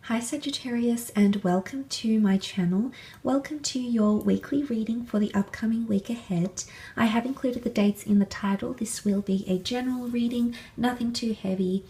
Hi Sagittarius, and welcome to my channel. Welcome to your weekly reading for the upcoming week ahead. I have included the dates in the title. This will be a general reading, nothing too heavy,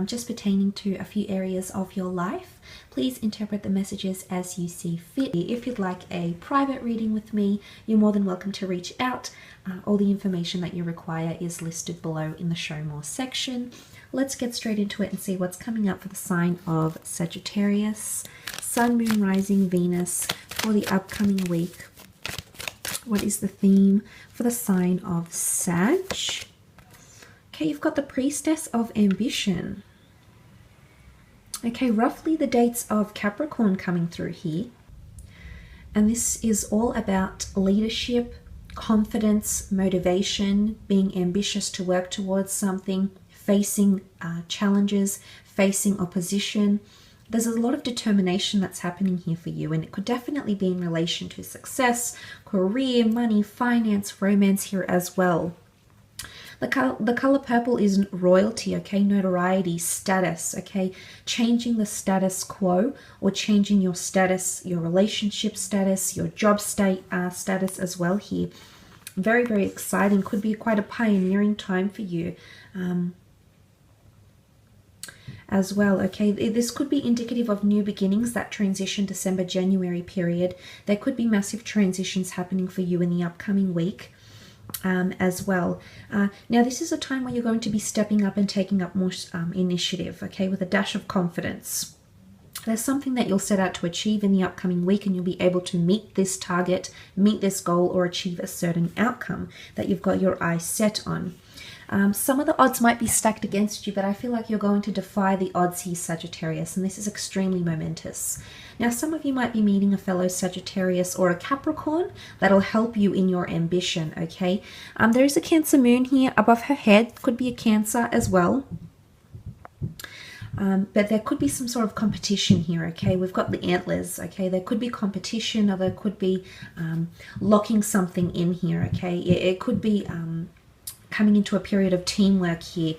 just pertaining to a few areas of your life. Please interpret the messages as you see fit. If you'd like a private reading with me, you're more than welcome to reach out. All the information that you require is listed below in the Show More section. Let's get straight into it and see what's coming up for the sign of Sagittarius, Sun, Moon, Rising, Venus for the upcoming week. What is the theme for the sign of Sag? Okay, you've got the Priestess of Ambition. Okay, roughly the dates of Capricorn coming through here. And this is all about leadership, confidence, motivation, being ambitious to work towards something, facing challenges, facing opposition. There's a lot of determination that's happening here for you, and it could definitely be in relation to success, career, money, finance, romance here as well. The color purple is royalty, okay, notoriety, status, okay, changing the status quo or changing your status, your relationship status, your job status as well here. Very, very exciting. Could be quite a pioneering time for you. As well, okay, this could be indicative of new beginnings, that transition December, January period. There could be massive transitions happening for you in the upcoming week as well. Now, this is a time where you're going to be stepping up and taking up more initiative, okay, with a dash of confidence. There's something that you'll set out to achieve in the upcoming week, and you'll be able to meet this target, meet this goal, or achieve a certain outcome that you've got your eyes set on. Some of the odds might be stacked against you, but I feel like you're going to defy the odds here, Sagittarius, and this is extremely momentous. Now, some of you might be meeting a fellow Sagittarius or a Capricorn that'll help you in your ambition, okay? There is a Cancer moon here above her head, could be a Cancer as well. But there could be some sort of competition here, okay? We've got the antlers, okay? There could be competition, or there could be locking something in here, okay? It could be coming into a period of teamwork here,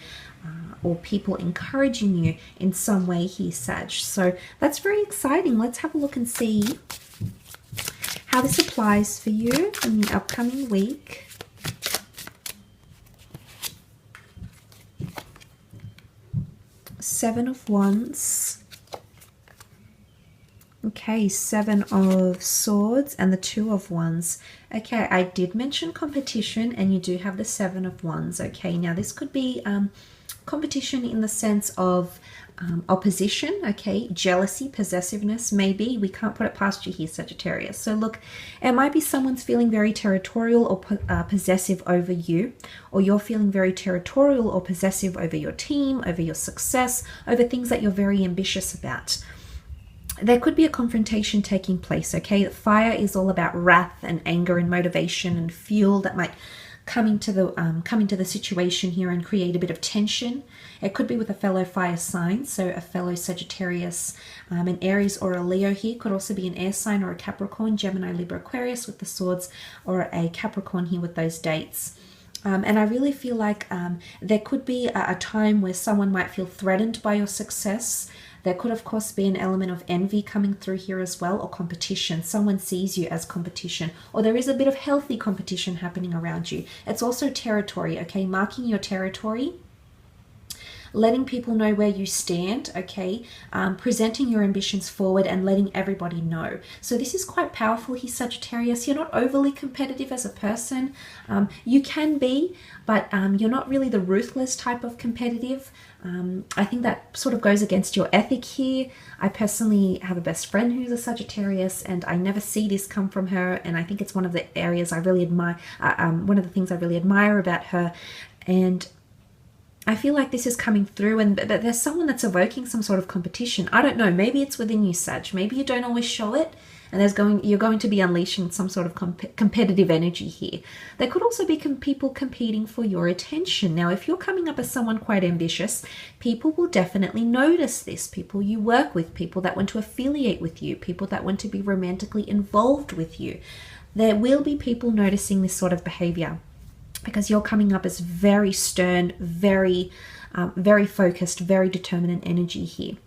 or people encouraging you in some way here, Sag. So that's very exciting. Let's have a look and see how this applies for you in the upcoming week. Seven of Wands. Okay, Seven of Swords and the Two of Wands. Okay, I did mention competition, and you do have the Seven of Wands. Okay, now this could be competition in the sense of opposition, okay, jealousy, possessiveness, maybe. We can't put it past you here, Sagittarius. So look, it might be someone's feeling very territorial or possessive over you, or you're feeling very territorial or possessive over your team, over your success, over things that you're very ambitious about. There could be a confrontation taking place, okay? Fire is all about wrath and anger and motivation and fuel that might come into the situation here and create a bit of tension. It could be with a fellow fire sign, so a fellow Sagittarius, an Aries or a Leo here. Could also be an air sign or a Capricorn, Gemini, Libra, Aquarius with the swords, or a Capricorn here with those dates. And I really feel like there could be a time where someone might feel threatened by your success. There could, of course, be an element of envy coming through here as well, or competition. Someone sees you as competition, or there is a bit of healthy competition happening around you. It's also territory, okay? Marking your territory, letting people know where you stand, okay? Presenting your ambitions forward and letting everybody know. So this is quite powerful here, Sagittarius. You're not overly competitive as a person. You can be, but you're not really the ruthless type of competitive. I think that sort of goes against your ethic here. I personally have a best friend who's a Sagittarius, and I never see this come from her, and I think it's one of the areas I really admire, one of the things I really admire about her. And I feel like this is coming through, and there's someone that's evoking some sort of competition. I don't know, maybe it's within you, Sag. Maybe you don't always show it, and you're going to be unleashing some sort of competitive energy here. There could also be people competing for your attention. Now, if you're coming up as someone quite ambitious, people will definitely notice this. People you work with, people that want to affiliate with you, people that want to be romantically involved with you. There will be people noticing this sort of behavior, because you're coming up as very stern, very focused, very determined energy here.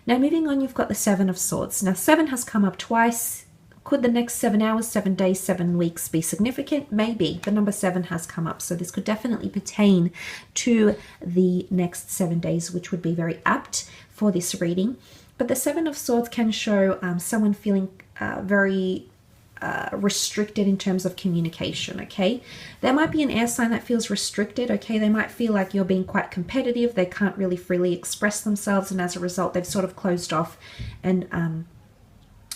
Now moving on, you've got the Seven of Swords. Now 7 has come up twice. Could the next 7 hours, 7 days, 7 weeks be significant? Maybe. The number 7 has come up, so this could definitely pertain to the next 7 days, which would be very apt for this reading. But the Seven of Swords can show someone feeling very restricted in terms of communication, okay? There might be an air sign that feels restricted, okay? They might feel like you're being quite competitive. They can't really freely express themselves, and as a result, they've sort of closed off and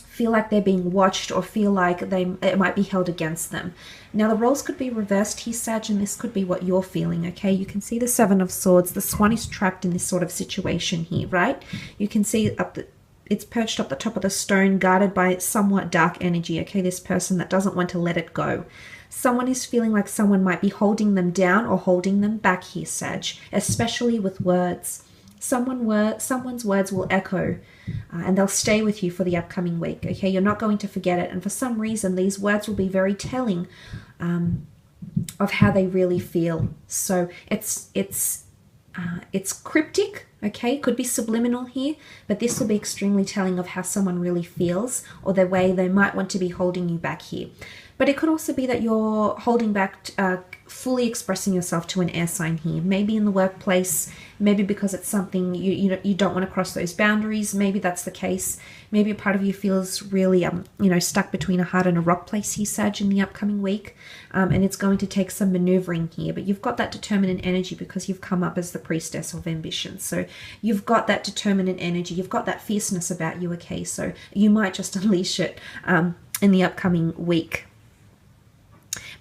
feel like they're being watched, or feel like it might be held against them. Now the roles could be reversed here, Sag, and this could be what you're feeling, okay? You can see the Seven of Swords. The swan is trapped in this sort of situation here, right? You can see it's perched up the top of the stone, guarded by somewhat dark energy, okay? This person that doesn't want to let it go. Someone is feeling like someone might be holding them down or holding them back here, Sag, especially with words. Someone's words will echo and they'll stay with you for the upcoming week, okay? You're not going to forget it, and for some reason these words will be very telling of how they really feel. So it's cryptic, okay? Could be subliminal here, but this will be extremely telling of how someone really feels, or the way they might want to be holding you back here. But it could also be that you're holding back fully expressing yourself to an air sign here. Maybe in the workplace, maybe because it's something you don't want to cross those boundaries. Maybe that's the case. Maybe a part of you feels really stuck between a hard and a rock place here, Sag, in the upcoming week, and it's going to take some maneuvering here. But you've got that determinant energy because you've come up as the priestess of ambition. So you've got that determinant energy. You've got that fierceness about you, okay? So you might just unleash it in the upcoming week.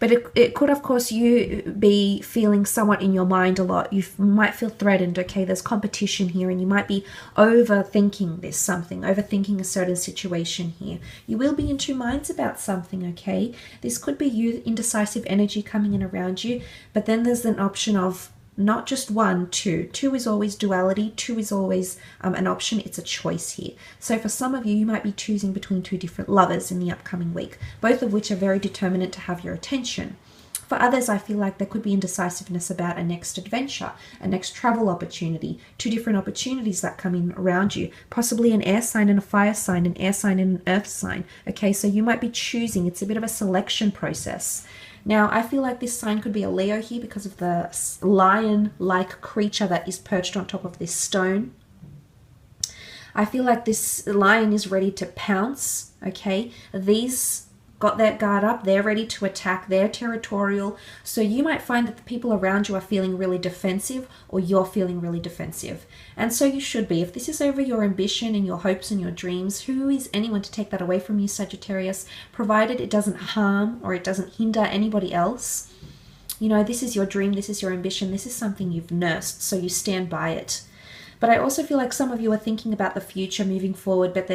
But it could, of course, you be feeling somewhat in your mind a lot. You might feel threatened, okay? There's competition here, and you might be overthinking overthinking a certain situation here. You will be in two minds about something, okay? This could be you, indecisive energy coming in around you, but then there's an option of not just one, two. Two is always duality. Two is always an option. It's a choice here. So for some of you, you might be choosing between two different lovers in the upcoming week, both of which are very determinant to have your attention. For others, I feel like there could be indecisiveness about a next adventure, a next travel opportunity, two different opportunities that come in around you, possibly an air sign and a fire sign, an air sign and an earth sign. Okay, so you might be choosing. It's a bit of a selection process. Now, I feel like this sign could be a Leo here because of the lion-like creature that is perched on top of this stone. I feel like this lion is ready to pounce, okay? These got their guard up. They're ready to attack. They're territorial. So you might find that the people around you are feeling really defensive, or you're feeling really defensive. And so you should be. If this is over your ambition and your hopes and your dreams, who is anyone to take that away from you, Sagittarius, provided it doesn't harm or it doesn't hinder anybody else? You know, this is your dream. This is your ambition. This is something you've nursed, so you stand by it. But I also feel like some of you are thinking about the future moving forward, but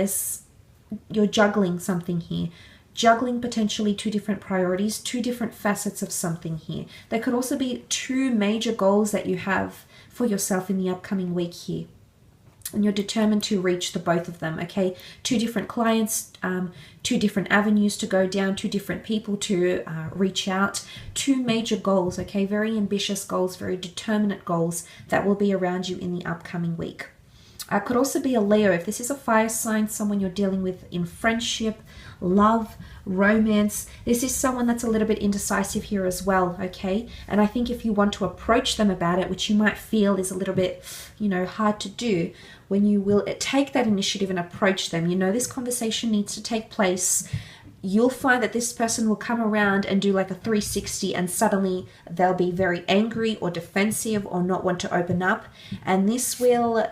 you're juggling something here. Juggling potentially two different priorities, two different facets of something here. There could also be two major goals that you have for yourself in the upcoming week here. And you're determined to reach the both of them, okay? Two different clients, two different avenues to go down, two different people to reach out. Two major goals, okay? Very ambitious goals, very determinate goals that will be around you in the upcoming week. Could also be a Leo. If this is a fire sign, someone you're dealing with in friendship, love, romance, this is someone that's a little bit indecisive here as well, okay? And I think if you want to approach them about it, which you might feel is a little bit, hard to do, when you will take that initiative and approach them, this conversation needs to take place. You'll find that this person will come around and do like a 360, and suddenly they'll be very angry or defensive or not want to open up. And this will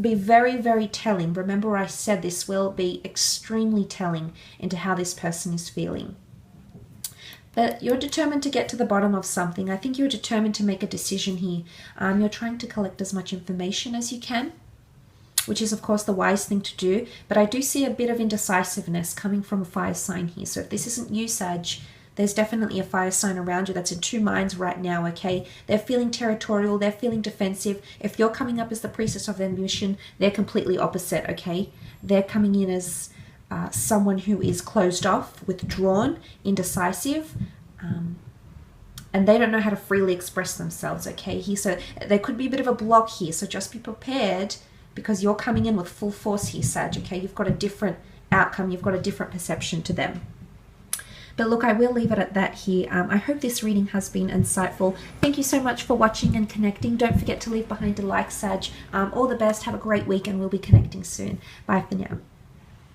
be very, very telling. Remember, I said this will be extremely telling into how this person is feeling. But you're determined to get to the bottom of something. I think you're determined to make a decision here. You're trying to collect as much information as you can, which is, of course, the wise thing to do. But I do see a bit of indecisiveness coming from a fire sign here. So if this isn't you, Sag, there's definitely a fire sign around you that's in two minds right now, okay? They're feeling territorial. They're feeling defensive. If you're coming up as the priestess of ambition, they're completely opposite, okay? They're coming in as someone who is closed off, withdrawn, indecisive, and they don't know how to freely express themselves, okay? So there could be a bit of a block here, so just be prepared because you're coming in with full force here, Sag, okay? You've got a different outcome. You've got a different perception to them. But look, I will leave it at that here. I hope this reading has been insightful. Thank you so much for watching and connecting. Don't forget to leave behind a like, Sag. All the best. Have a great week, and we'll be connecting soon. Bye for now.